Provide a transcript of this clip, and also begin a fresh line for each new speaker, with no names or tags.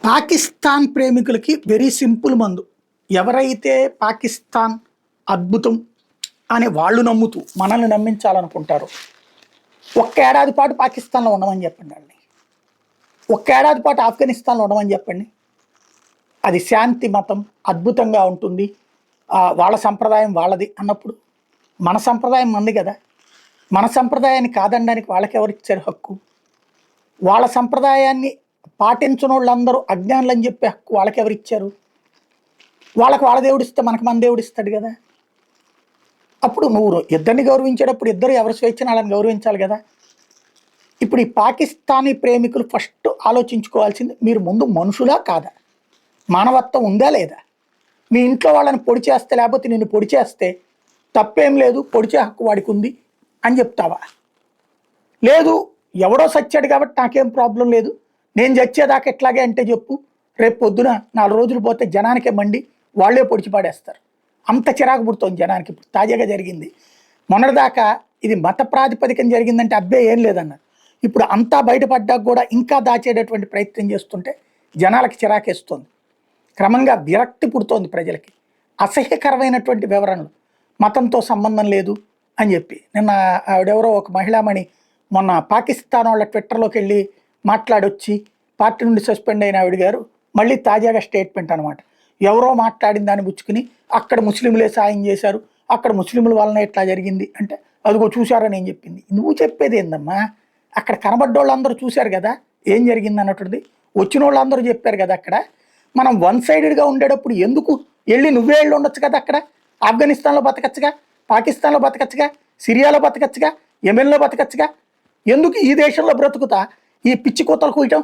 Pakistan ప్రేమికులకి very simple మందు. ఎవరైతే పాకిస్తాన్ అద్భుతం అని వాళ్ళు నమ్ముతూ మనల్ని నమ్మించాలనుకుంటారో, ఒక్క ఏడాది పాటు పాకిస్తాన్లో ఉండమని చెప్పండి వాళ్ళని. ఒక్క ఏడాది పాటు ఆఫ్ఘనిస్తాన్లో ఉండమని చెప్పండి. అది శాంతి మతం, అద్భుతంగా ఉంటుంది, వాళ్ళ సంప్రదాయం వాళ్ళది అన్నప్పుడు మన సంప్రదాయం మంది కదా. మన సంప్రదాయాన్ని కాదనడానికి వాళ్ళకి ఎవరు ఇచ్చారు హక్కు? వాళ్ళ సంప్రదాయాన్ని పాటించని వాళ్ళందరూ అజ్ఞానులు అని చెప్పే హక్కు వాళ్ళకి ఎవరు ఇచ్చారు? వాళ్ళకి వాళ్ళ దేవుడు ఇస్తే మనకు మన దేవుడు ఇస్తాడు కదా. అప్పుడు నువ్వు ఇద్దరిని గౌరవించేటప్పుడు ఇద్దరు ఎవరి స్వేచ్ఛను వాళ్ళని గౌరవించాలి కదా. ఇప్పుడు ఈ పాకిస్తానీ ప్రేమికులు ఫస్ట్ ఆలోచించుకోవాల్సింది, మీరు ముందు మనుషులా కాదా, మానవత్వం ఉందా లేదా? మీ ఇంట్లో వాళ్ళని పొడి చేస్తే, లేకపోతే నిన్ను పొడి చేస్తే తప్పేం లేదు, పొడిచే హక్కు వాడికి ఉంది అని చెప్తావా? లేదు, ఎవడో సచ్చాడు కాబట్టి నాకేం ప్రాబ్లం లేదు, నేను చచ్చేదాకా ఎట్లాగే అంటే చెప్పు, రేపు పొద్దున 4 రోజులు పోతే జనానికే మండి వాళ్ళే పొడిచి పాడేస్తారు. అంత చిరాకు పుడుతోంది జనానికి. ఇప్పుడు తాజాగా జరిగింది. మొన్నటిదాకా ఇది మత ప్రాతిపదికన జరిగిందంటే అబ్బే ఏం లేదన్నారు. ఇప్పుడు అంతా బయటపడ్డాక కూడా ఇంకా దాచేటటువంటి ప్రయత్నం చేస్తుంటే జనాలకి చిరాకేస్తుంది. క్రమంగా విరక్తి పుడుతోంది ప్రజలకి. అసహ్యకరమైనటువంటి వివరణలు, మతంతో సంబంధం లేదు అని చెప్పి. నిన్న ఆవిడెవరో ఒక మహిళామణి మొన్న పాకిస్తాన్ వాళ్ళ ట్విట్టర్లోకి వెళ్ళి మాట్లాడొచ్చి పార్టీ నుండి సస్పెండ్ అయిన ఆవిడ గారు మళ్ళీ తాజాగా స్టేట్మెంట్ అనమాట. ఎవరో మాట్లాడిన దాన్ని పుచ్చుకుని అక్కడ ముస్లింలే సాయం చేశారు, అక్కడ ముస్లింల వలన ఇట్లా జరిగింది అంటే అదిగో చూశారని ఏం చెప్పింది. నువ్వు చెప్పేది ఏందమ్మా? అక్కడ కనబడ్డోళ్ళందరూ చూశారు కదా ఏం జరిగింది అన్నటువంటిది. వచ్చిన వాళ్ళందరూ చెప్పారు కదా. అక్కడ మనం వన్ సైడెడ్గా ఉండేటప్పుడు ఎందుకు వెళ్ళి నువ్వే వెళ్ళి ఉండొచ్చు కదా. అక్కడ ఆఫ్ఘనిస్తాన్లో బతకచ్చుగా, పాకిస్తాన్లో బతకచ్చుగా, సిరియాలో బతకచ్చుగా, యెమెన్లో బతకచ్చుగా. ఎందుకు ఈ దేశంలో బ్రతుకుతా ఈ పిచ్చి కూతలు కూయటం?